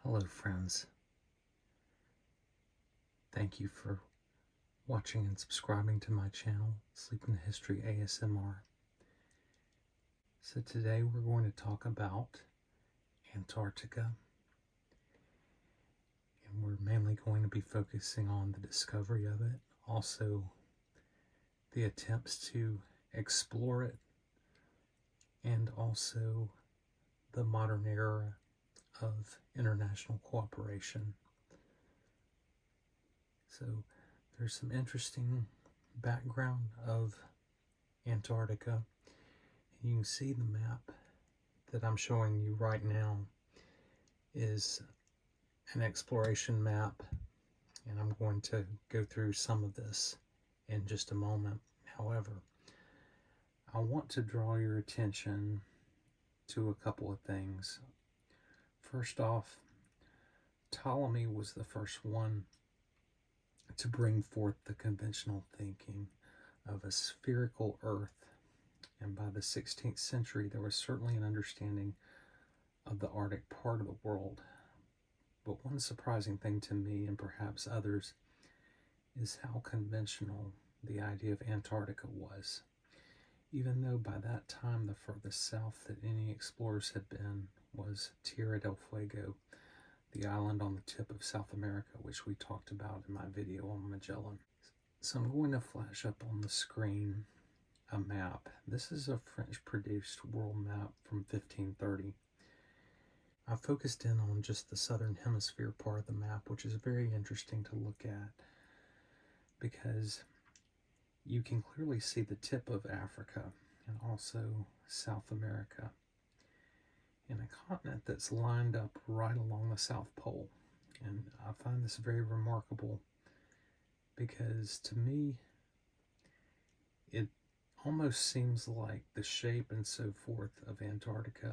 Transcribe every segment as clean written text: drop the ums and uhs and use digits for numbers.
Hello friends, thank you for watching and subscribing to my channel, Sleep in History ASMR. So today we're going to talk about Antarctica, and we're mainly going to be focusing on the discovery of it, also the attempts to explore it, and also the modern era of international cooperation. So there's some interesting background of Antarctica. And you can see the map that I'm showing you right now is an exploration map, and I'm going to go through some of this in just a moment. However, I want to draw your attention to a couple of things. First off, Ptolemy was the first one to bring forth the conventional thinking of a spherical Earth, and by the 16th century there was certainly an understanding of the Arctic part of the world. But one surprising thing to me, and perhaps others, is how conventional the idea of Antarctica was. Even though by that time the furthest south that any explorers had been was Tierra del Fuego, the island on the tip of South America, which we talked about in my video on Magellan. So I'm going to flash up on the screen a map. This is a French-produced world map from 1530. I focused in on just the southern hemisphere part of the map, which is very interesting to look at because you can clearly see the tip of Africa and also South America, in a continent that's lined up right along the South Pole. And I find this very remarkable because to me it almost seems like the shape and so forth of Antarctica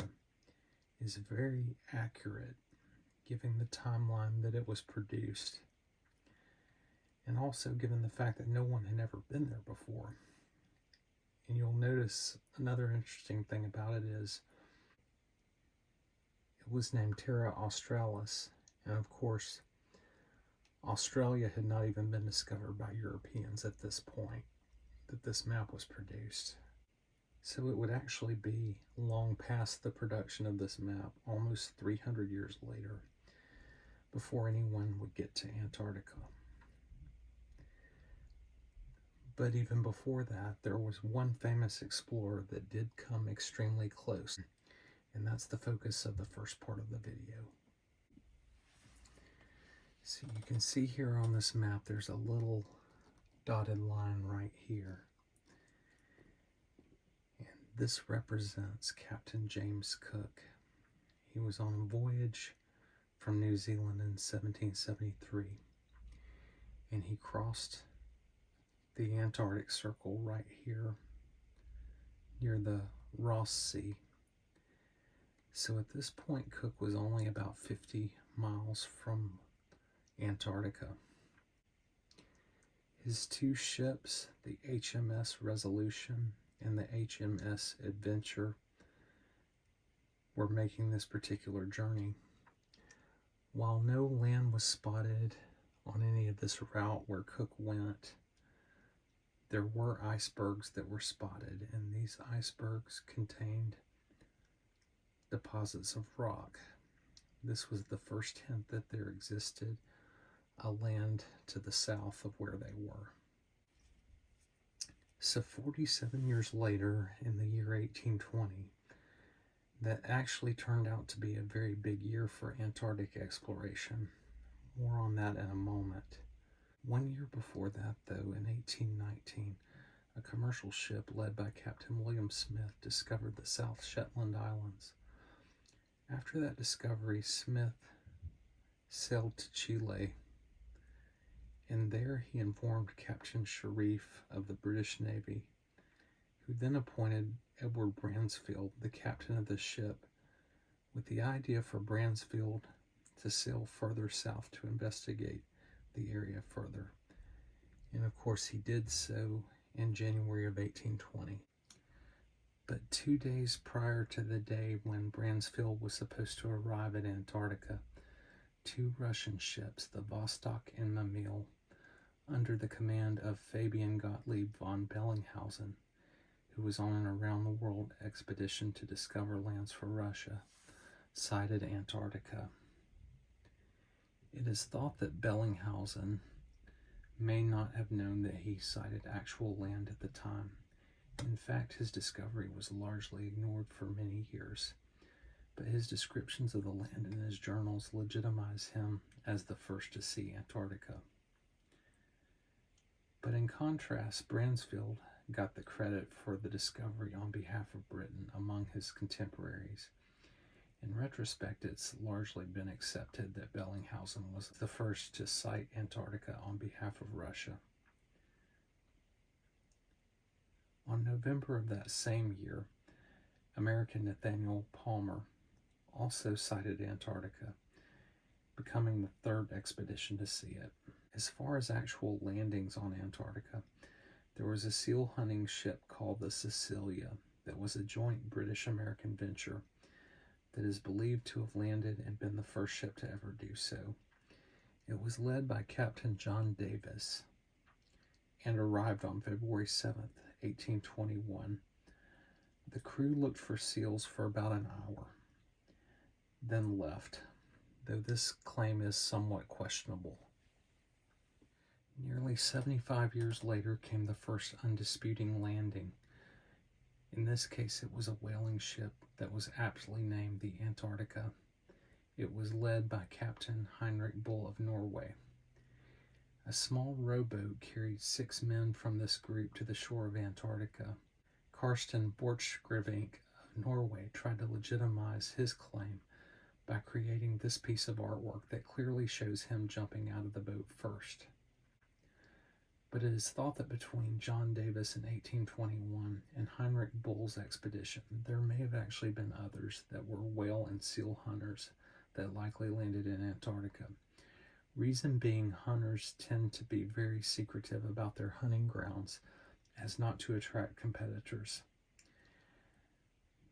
is very accurate, given the timeline that it was produced, and also given the fact that no one had ever been there before. And you'll notice another interesting thing about it is it was named Terra Australis, and of course Australia had not even been discovered by Europeans at this point that this map was produced. So it would actually be long past the production of this map, almost 300 years later, before anyone would get to Antarctica. But even before that, there was one famous explorer that did come extremely close, and that's the focus of the first part of the video. So you can see here on this map, there's a little dotted line right here. And this represents Captain James Cook. He was on a voyage from New Zealand in 1773, and he crossed the Antarctic Circle right here near the Ross Sea. So at this point, Cook was only about 50 miles from Antarctica. His two ships, the HMS Resolution and the HMS Adventure, were making this particular journey. While no land was spotted on any of this route where Cook went, there were icebergs that were spotted, and these icebergs contained deposits of rock. This was the first hint that there existed a land to the south of where they were. So 47 years later, in the year 1820, that actually turned out to be a very big year for Antarctic exploration. More on that in a moment. 1 year before that, though, in 1819, a commercial ship led by Captain William Smith discovered the South Shetland Islands. After that discovery, Smith sailed to Chile, and there he informed Captain Sharif of the British Navy, who then appointed Edward Bransfield the captain of the ship, with the idea for Bransfield to sail further south to investigate the area further. And of course he did so in January of 1820. But 2 days prior to the day when Bransfield was supposed to arrive at Antarctica, two Russian ships, the Vostok and Mamil, under the command of Fabian Gottlieb von Bellinghausen, who was on an around-the-world expedition to discover lands for Russia, sighted Antarctica. It is thought that Bellinghausen may not have known that he sighted actual land at the time. In fact, his discovery was largely ignored for many years, but his descriptions of the land in his journals legitimize him as the first to see Antarctica. But in contrast, Bransfield got the credit for the discovery on behalf of Britain among his contemporaries. In retrospect, it's largely been accepted that Bellinghausen was the first to sight Antarctica on behalf of Russia. On November of that same year, American Nathaniel Palmer also sighted Antarctica, becoming the third expedition to see it. As far as actual landings on Antarctica, there was a seal hunting ship called the Cecilia that was a joint British-American venture that is believed to have landed and been the first ship to ever do so. It was led by Captain John Davis and arrived on February 7th, 1821. The crew looked for seals for about an hour, then left, though this claim is somewhat questionable. Nearly 75 years later came the first undisputing landing. In this case, it was a whaling ship that was aptly named the Antarctica. It was led by Captain Heinrich Bull of Norway. A small rowboat carried 6 men from this group to the shore of Antarctica. Karsten Borchgrevink of Norway tried to legitimize his claim by creating this piece of artwork that clearly shows him jumping out of the boat first. But it is thought that between John Davis in 1821 and Heinrich Bull's expedition, there may have actually been others that were whale and seal hunters that likely landed in Antarctica. Reason being, hunters tend to be very secretive about their hunting grounds as not to attract competitors.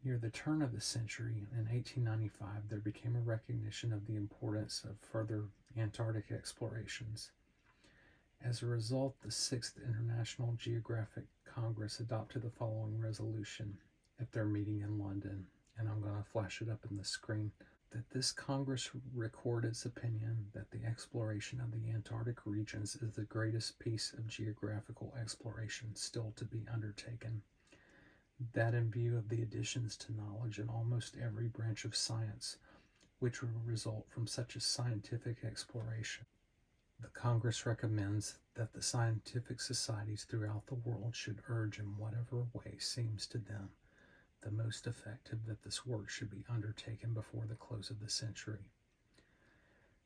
Near the turn of the century, in 1895, there became a recognition of the importance of further Antarctic explorations. As a result, the 6th International Geographic Congress adopted the following resolution at their meeting in London, and I'm going to flash it up in the screen, that this Congress record its opinion that the exploration of the Antarctic regions is the greatest piece of geographical exploration still to be undertaken. That in view of the additions to knowledge in almost every branch of science which will result from such a scientific exploration, the Congress recommends that the scientific societies throughout the world should urge in whatever way seems to them the most effective that this work should be undertaken before the close of the century.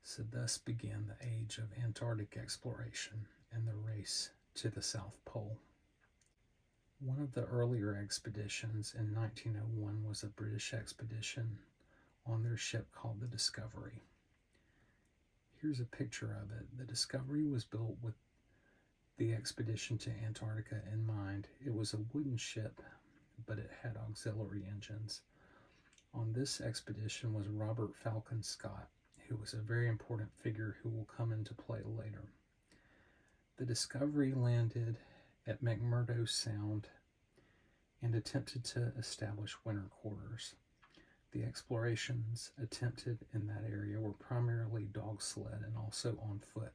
So thus began the age of Antarctic exploration and the race to the South Pole. One of the earlier expeditions in 1901 was a British expedition on their ship called the Discovery. Here's a picture of it. The Discovery was built with the expedition to Antarctica in mind. It was a wooden ship, but it had auxiliary engines. On this expedition was Robert Falcon Scott, who was a very important figure who will come into play later. The Discovery landed at McMurdo Sound and attempted to establish winter quarters. The explorations attempted in that area were primarily dog sled and also on foot.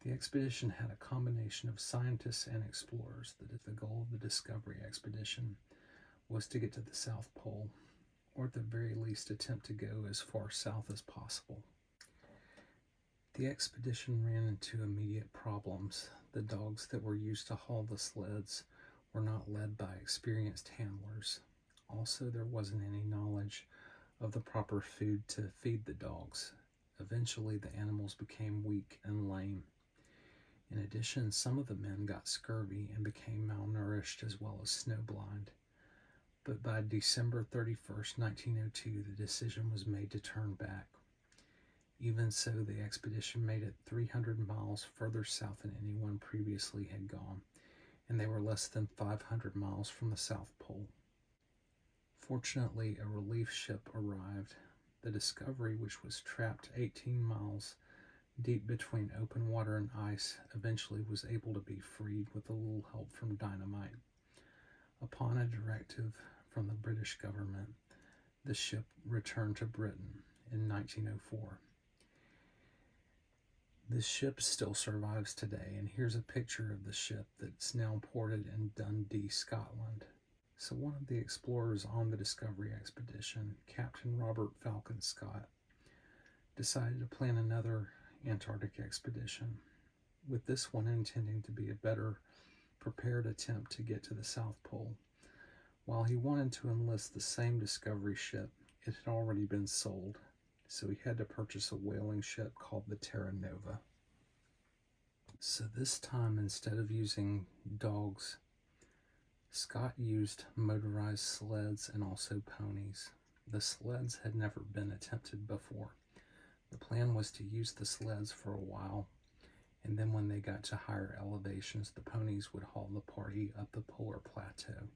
The expedition had a combination of scientists and explorers. The goal of the Discovery expedition was to get to the South Pole, or at the very least attempt to go as far south as possible. The expedition ran into immediate problems. The dogs that were used to haul the sleds were not led by experienced handlers. Also, there wasn't any knowledge of the proper food to feed the dogs. Eventually, the animals became weak and lame. In addition, some of the men got scurvy and became malnourished as well as snowblind. But by December 31st, 1902, the decision was made to turn back. Even so, the expedition made it 300 miles further south than anyone previously had gone, and they were less than 500 miles from the South Pole. Fortunately, a relief ship arrived The Discovery, which was trapped 18 miles deep between open water and ice, eventually was able to be freed with a little help from dynamite. Upon a directive from the British government, the ship returned to Britain in 1904. This ship still survives today, and here's a picture of the ship that's now ported in Dundee, Scotland. So one of the explorers on the Discovery expedition, Captain Robert Falcon Scott, decided to plan another Antarctic expedition, with this one intending to be a better prepared attempt to get to the South Pole. While he wanted to enlist the same Discovery ship, it had already been sold, so he had to purchase a whaling ship called the Terra Nova. So this time, instead of using dogs, Scott used motorized sleds and also ponies. The sleds had never been attempted before. The plan was to use the sleds for a while, and then when they got to higher elevations, the ponies would haul the party up the polar plateau.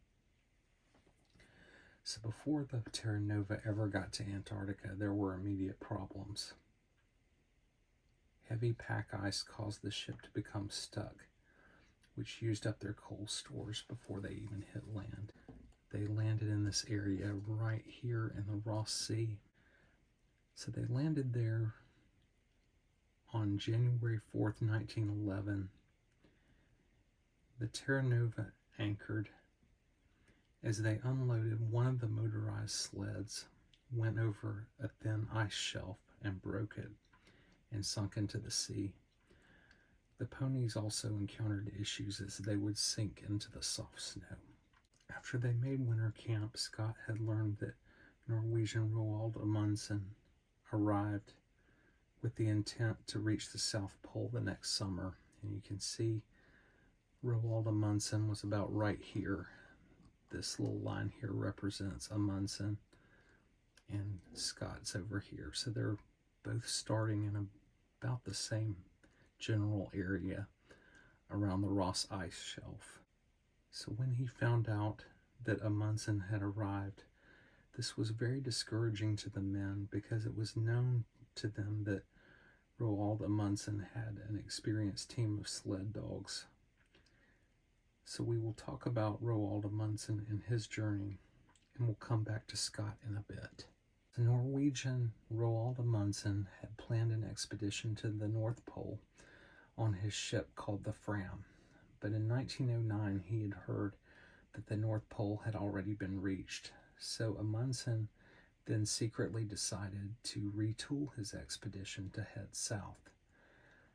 So before the Terra Nova ever got to Antarctica, there were immediate problems. Heavy pack ice caused the ship to become stuck, which used up their coal stores before they even hit land. They landed in this area right here in the Ross Sea. So they landed there on January 4th, 1911. The Terra Nova anchored. As they unloaded, one of the motorized sleds went over a thin ice shelf and broke it and sunk into the sea. The ponies also encountered issues as they would sink into the soft snow. After they made winter camp, Scott had learned that Norwegian Roald Amundsen arrived with the intent to reach the South Pole the next summer. And you can see Roald Amundsen was about right here. This little line here represents Amundsen, and Scott's over here. So they're both starting in about the same general area around the Ross ice shelf. So when he found out that Amundsen had arrived, this was very discouraging to the men, because it was known to them that Roald Amundsen had an experienced team of sled dogs. So we will talk about Roald Amundsen and his journey, and we'll come back to Scott in a bit. The Norwegian Roald Amundsen had planned an expedition to the North Pole on his ship called the Fram, but in 1909 he had heard that the North Pole had already been reached. So Amundsen then secretly decided to retool his expedition to head south.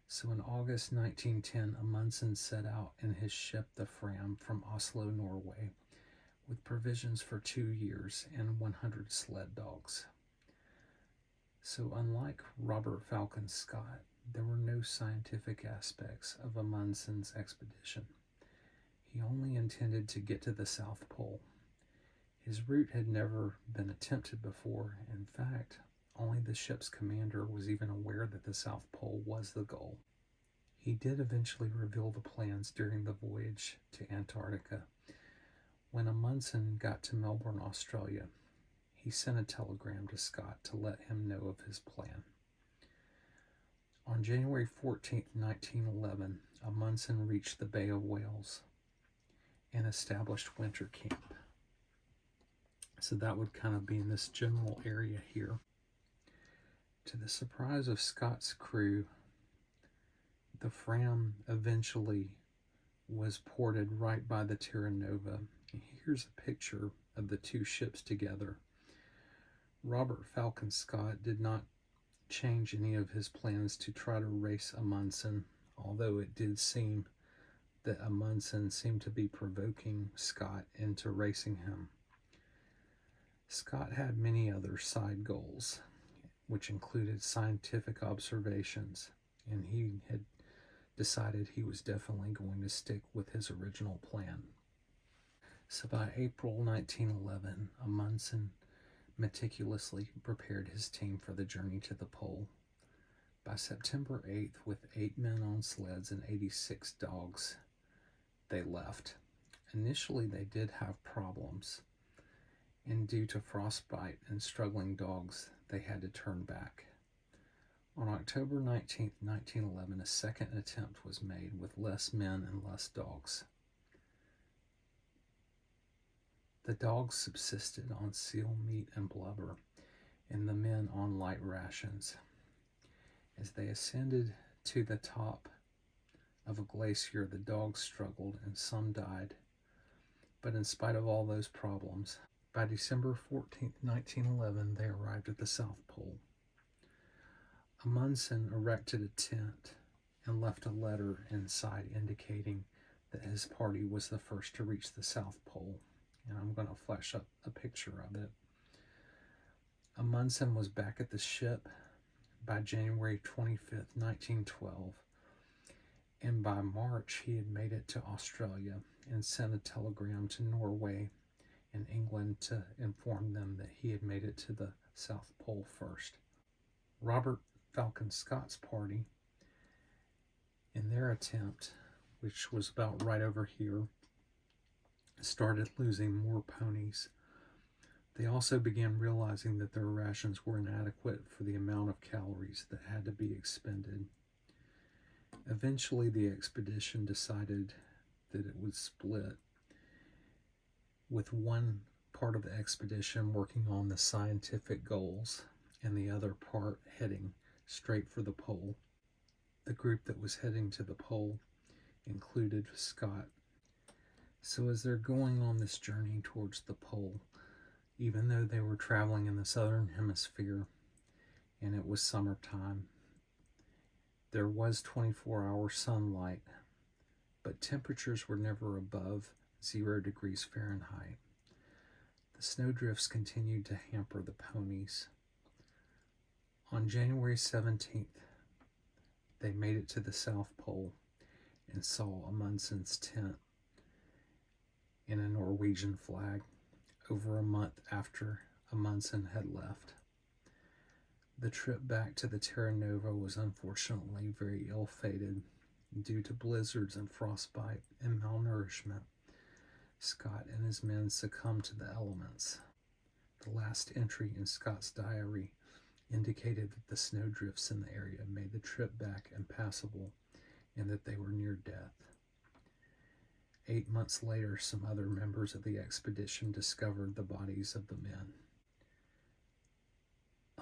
So in August 1910, Amundsen set out in his ship, the Fram, from Oslo, Norway, with provisions for 2 years and 100 sled dogs. So unlike Robert Falcon Scott, there were no scientific aspects of Amundsen's expedition. He only intended to get to the South Pole. His route had never been attempted before. In fact, only the ship's commander was even aware that the South Pole was the goal. He did eventually reveal the plans during the voyage to Antarctica. When Amundsen got to Melbourne, Australia, he sent a telegram to Scott to let him know of his plan. On January 14, 1911, Amundsen reached the Bay of Whales and established winter camp. So that would kind of be in this general area here. To the surprise of Scott's crew, the Fram eventually was ported right by the Terra Nova. Here's a picture of the two ships together. Robert Falcon Scott did not change any of his plans to try to race Amundsen, although it did seem that Amundsen seemed to be provoking Scott into racing him. Scott had many other side goals, which included scientific observations, and he had decided he was definitely going to stick with his original plan. So by April 1911, Amundsen meticulously prepared his team for the journey to the pole. By September 8th, with 8 men on sleds and 86 dogs, they left. Initially, they did have problems, and due to frostbite and struggling dogs, they had to turn back. On October 19, 1911, a second attempt was made with less men and less dogs. The dogs subsisted on seal meat and blubber, and the men on light rations. As they ascended to the top of a glacier, the dogs struggled and some died. But in spite of all those problems, by December 14, 1911, they arrived at the South Pole. Amundsen erected a tent and left a letter inside indicating that his party was the first to reach the South Pole. And I'm going to flash up a picture of it. Amundsen was back at the ship by January 25th, 1912, and by March he had made it to Australia and sent a telegram to Norway and England to inform them that he had made it to the South Pole first. Robert Falcon Scott's party, in their attempt, which was about right over here, started losing more ponies. They also began realizing that their rations were inadequate for the amount of calories that had to be expended. Eventually, the expedition decided that it would split, with one part of the expedition working on the scientific goals and the other part heading straight for the pole. The group that was heading to the pole included Scott. So as they're going on this journey towards the pole, even though they were traveling in the southern hemisphere and it was summertime, there was 24-hour sunlight, but temperatures were never above 0 degrees Fahrenheit. The snowdrifts continued to hamper the ponies. On January 17th, they made it to the South Pole and saw Amundsen's tent in a Norwegian flag over a month after Amundsen had left. The trip back to the Terra Nova was unfortunately very ill-fated due to blizzards and frostbite and malnourishment. Scott and his men succumbed to the elements. The last entry in Scott's diary indicated that the snowdrifts in the area made the trip back impassable and that they were near death. 8 months later, some other members of the expedition discovered the bodies of the men.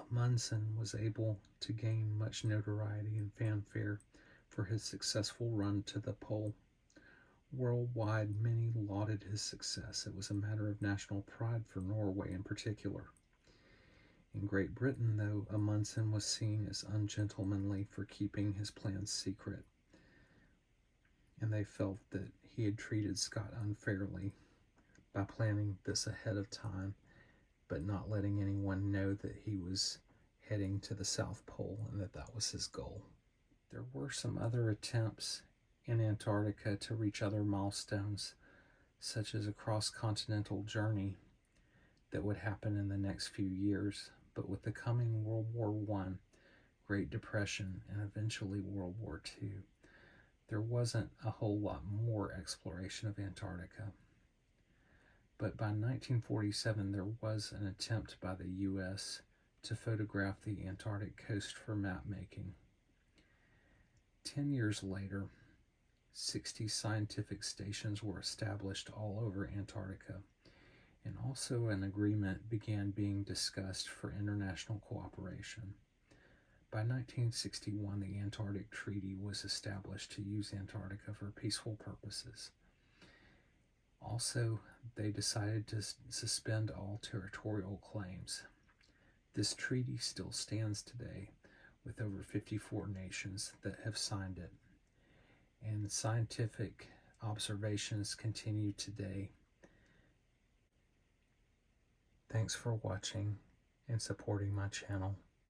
Amundsen was able to gain much notoriety and fanfare for his successful run to the pole. Worldwide, many lauded his success. It was a matter of national pride for Norway in particular. In Great Britain, though, Amundsen was seen as ungentlemanly for keeping his plans secret, and they felt that he had treated Scott unfairly by planning this ahead of time, but not letting anyone know that he was heading to the South Pole and that that was his goal. There were some other attempts in Antarctica to reach other milestones, such as a cross-continental journey that would happen in the next few years, but with the coming World War I, Great Depression, and eventually World War II, there wasn't a whole lot more exploration of Antarctica. But by 1947, there was an attempt by the U.S. to photograph the Antarctic coast for map making. 10 years later, 60 scientific stations were established all over Antarctica, and also an agreement began being discussed for international cooperation. By 1961, the Antarctic Treaty was established to use Antarctica for peaceful purposes. Also, they decided to suspend all territorial claims. This treaty still stands today, with over 54 nations that have signed it, and scientific observations continue today. Thanks for watching and supporting my channel.